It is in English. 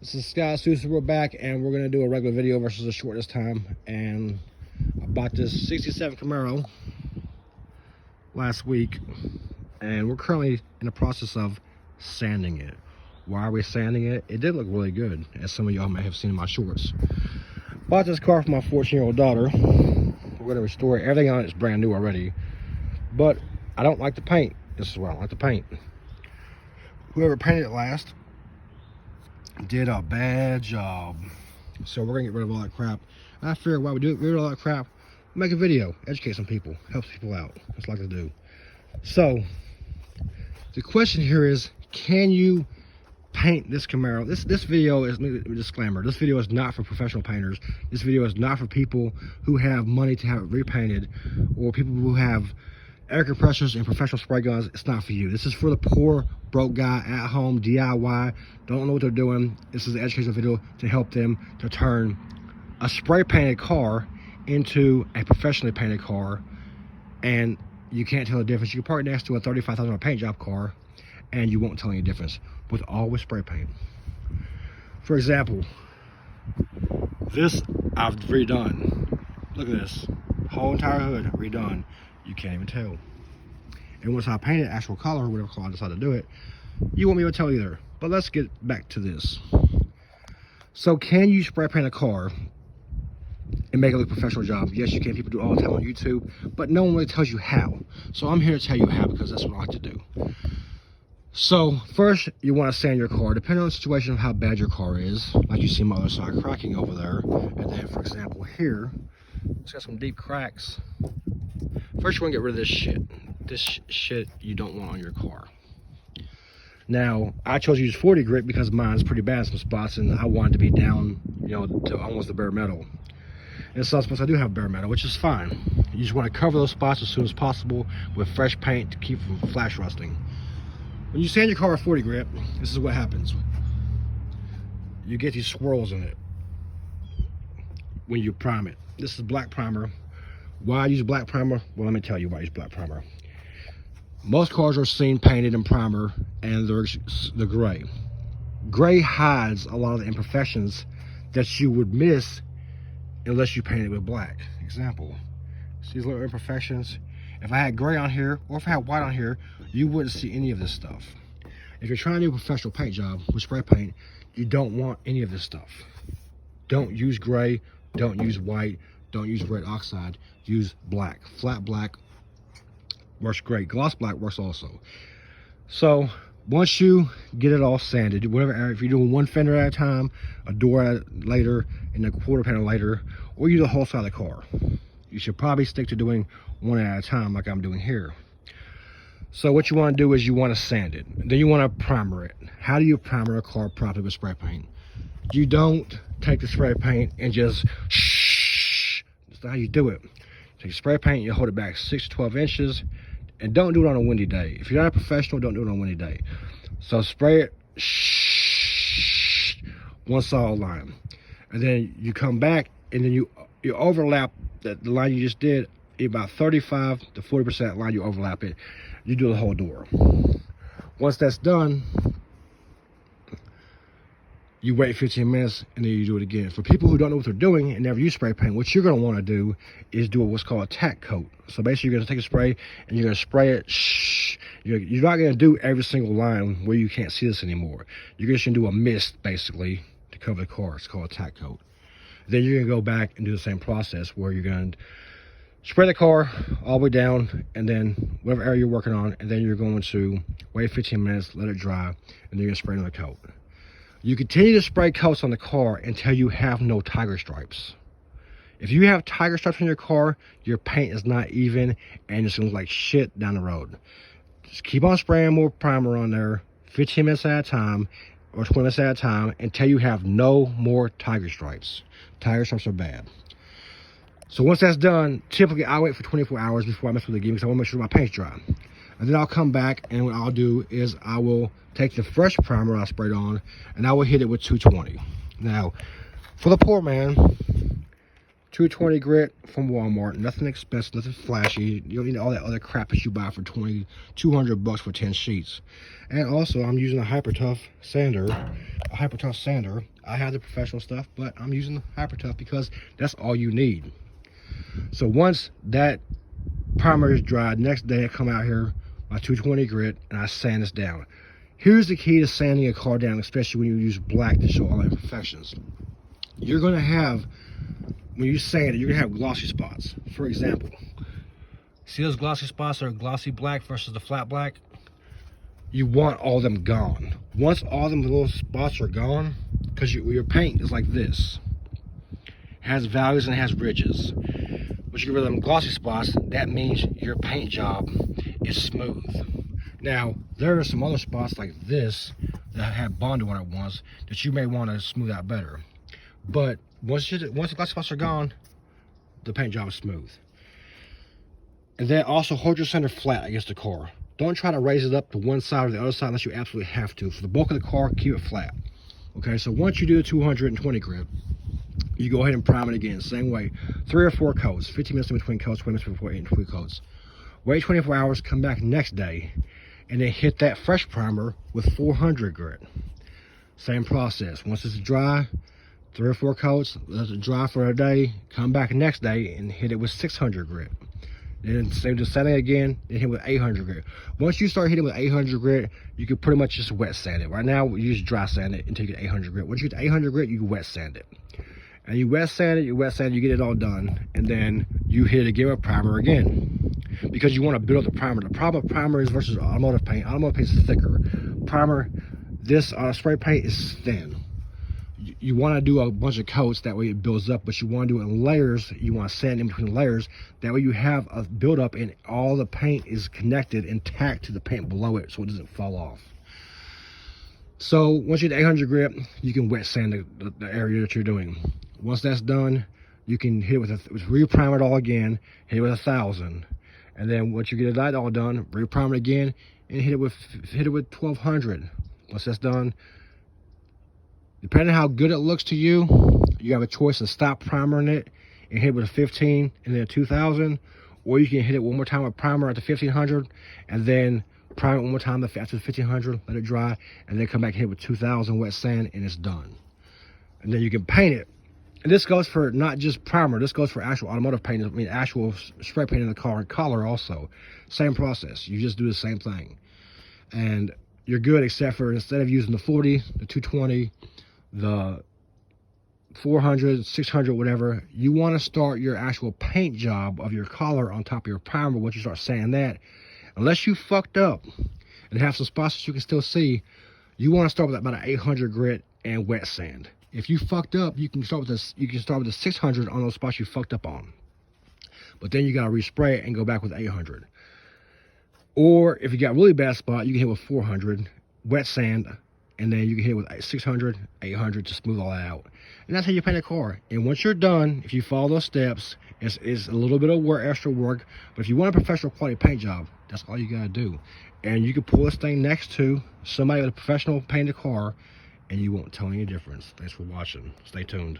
This is Scott Sousa. We're back, and we're gonna do a regular video versus a short this time. And I bought this '67 Camaro last week, and we're currently in the process of sanding it. Why are we sanding it? It did look really good, as some of y'all may have seen in my shorts. Bought this car for my 14-year-old daughter. We're gonna restore it. Everything on it is brand new already, but I don't like the paint. This is why I don't like the paint. Whoever painted it last did a bad job. So we're gonna get rid of all that crap. And I figured, why we do it, get rid of all that crap, make a video, educate some people, help people out. That's what I like to do. So the question here is, can you paint this Camaro? This video is, disclaimer, this video is not for professional painters. This video is not for people who have money to have it repainted, or people who have air compressors and professional spray guns. It's not for you. This is for the poor, broke guy at home, DIY, don't know what they're doing. This is an educational video to help them to turn a spray painted car into a professionally painted car, and you can't tell the difference. You can park next to a $35,000 paint job car and you won't tell any difference with all with spray paint. For example, this I've redone. Look at this, whole entire hood redone. You can't even tell. And once I paint it actual color, whatever color I decide to do it, you won't be able to tell either. But let's get back to this. So can you spray paint a car and make it look a professional job? Yes, you can. People do it all the time on YouTube, but no one really tells you how. So I'm here to tell you how, because that's what I like to do. So first, you want to sand your car, depending on the situation of how bad your car is. Like you see my other side cracking over there. And then, for example, here, it's got some deep cracks. First, you want to get rid of this shit. This shit you don't want on your car. Now, I chose to use 40 grit because mine's pretty bad in some spots, and I want it to be down, you know, to almost the bare metal. In some spots, I do have bare metal, which is fine. You just want to cover those spots as soon as possible with fresh paint to keep from flash rusting. When you sand your car with 40 grit, this is what happens. You get these swirls in it when you prime it. This is black primer. Why I use black primer? Well, let me tell you why I use black primer. Most cars are seen painted in primer, and they're gray. Gray hides a lot of the imperfections that you would miss unless you paint it with black. Example, see these little imperfections? If I had gray on here, or if I had white on here, you wouldn't see any of this stuff. If you're trying to do a professional paint job with spray paint, you don't want any of this stuff. Don't use gray, don't use white, don't use red oxide, use black. Flat black works great. Gloss black works also. So once you get it all sanded, whatever area, if you're doing one fender at a time, a door later, and a quarter panel later, or you do the whole side of the car, you should probably stick to doing one at a time like I'm doing here. So what you want to do is you want to sand it. Then you want to primer it. How do you primer a car properly with spray paint? You don't take the spray paint and just That's not how you do it. Take spray paint, you hold it back 6 to 12 inches, and don't do it on a windy day. If you're not a professional, don't do it on a windy day. So spray it, one solid line. And then you come back, and then you overlap the line you just did, about 35 to 40% line, you overlap it. You do the whole door. Once that's done, you wait 15 minutes, and then you do it again. For people who don't know what they're doing and never use spray paint, what you're going to want to do is do what's called a tack coat. So basically, you're going to take a spray, and you're going to spray it. You're not going to do every single line where you can't see this anymore. You're just going to do a mist, basically, to cover the car. It's called a tack coat. Then you're going to go back and do the same process, where you're going to spray the car all the way down, and then whatever area you're working on, and then you're going to wait 15 minutes, let it dry, and then you're going to spray another coat. You continue to spray coats on the car until you have no tiger stripes. If you have tiger stripes on your car, your paint is not even, and it's going to look like shit down the road. Just keep on spraying more primer on there, 15 minutes at a time, or 20 minutes at a time, until you have no more tiger stripes. Tiger stripes are bad. So once that's done, typically I wait for 24 hours before I mess with it again, because I want to make sure my paint's dry. And then I'll come back, and what I'll do is I will take the fresh primer I sprayed on, and I will hit it with 220. Now, for the poor man, 220 grit from Walmart, nothing expensive, nothing flashy. You don't need all that other crap that you buy for 200 bucks for 10 sheets. And also, I'm using a Hyper Tough sander. a Hyper Tough sander. I have the professional stuff, but I'm using the Hyper Tough because that's all you need. So once that primer is dried, next day I come out here, my 220 grit, and I sand this down. Here's the key to sanding a car down, especially when you use black to show all the imperfections. You're gonna have, when you sand it, you're gonna have glossy spots. For example, see those glossy spots that are glossy black versus the flat black? You want all them gone. Once all them little spots are gone, because your paint is like this, it has valleys and it has ridges. Once you get rid of them glossy spots, that means your paint job is smooth. Now, there are some other spots like this that have bonded on it once that you may want to smooth out better. But once the glossy spots are gone, the paint job is smooth. And then also hold your center flat against the car. Don't try to raise it up to one side or the other side unless you absolutely have to. For the bulk of the car, keep it flat. Okay, so once you do the 220 grit, you go ahead and prime it again, same way. 3 or 4 coats, 15 minutes in between coats, 20 minutes before 8 and 2 coats. Wait 24 hours, come back next day, and then hit that fresh primer with 400 grit. Same process. Once it's dry, 3 or 4 coats, let it dry for a day, come back next day and hit it with 600 grit. Then same to sanding again, then hit with 800 grit. Once you start hitting with 800 grit, you can pretty much just wet sand it. Right now, you just dry sand it until you get 800 grit. Once you get 800 grit, you can wet sand it. And you wet sand it, you get it all done, and then you hit it again with primer again. Because you want to build up the primer. The problem with primer is versus automotive paint. Automotive paint is thicker. Primer, this spray paint is thin. You want to do a bunch of coats, that way it builds up, but you want to do it in layers. You want to sand in between layers, that way you have a buildup and all the paint is connected and tacked to the paint below it so it doesn't fall off. So once you get 800 grit, you can wet sand the area that you're doing. Once that's done, you can hit it with re-prime it all again, hit it with 1000, and then once you get that all done, re-prime it again and hit it with 1200. Once that's done, depending on how good it looks to you, you have a choice to stop primering it and hit it with a 15 and then a 2000, or you can hit it one more time with primer at the 1500 and then prime it one more time after the 1500, let it dry, and then come back and hit it with 2000 wet sand, and it's done. And then you can paint it. And this goes for not just primer, this goes for actual automotive paint, I mean actual spray paint in the car and color also. Same process, you just do the same thing. And you're good, except for instead of using the 40, the 220, the 400, 600, whatever, you want to start your actual paint job of your collar on top of your primer. Once you start sanding that, unless you fucked up and have some spots that you can still see, you want to start with about an 800 grit and wet sand. If you fucked up, you can start with this. You can start with the 600 on those spots you fucked up on, but then you gotta respray it and go back with 800. Or if you got a really bad spot, you can hit with 400 wet sand, and then you can hit with 600, 800 to smooth all that out. And that's how you paint a car. And once you're done, if you follow those steps, it's a little bit of work, extra work. But if you want a professional quality paint job, that's all you gotta do. And you can pull this thing next to somebody with a professional painted car, and you won't tell any difference. Thanks for watching. Stay tuned.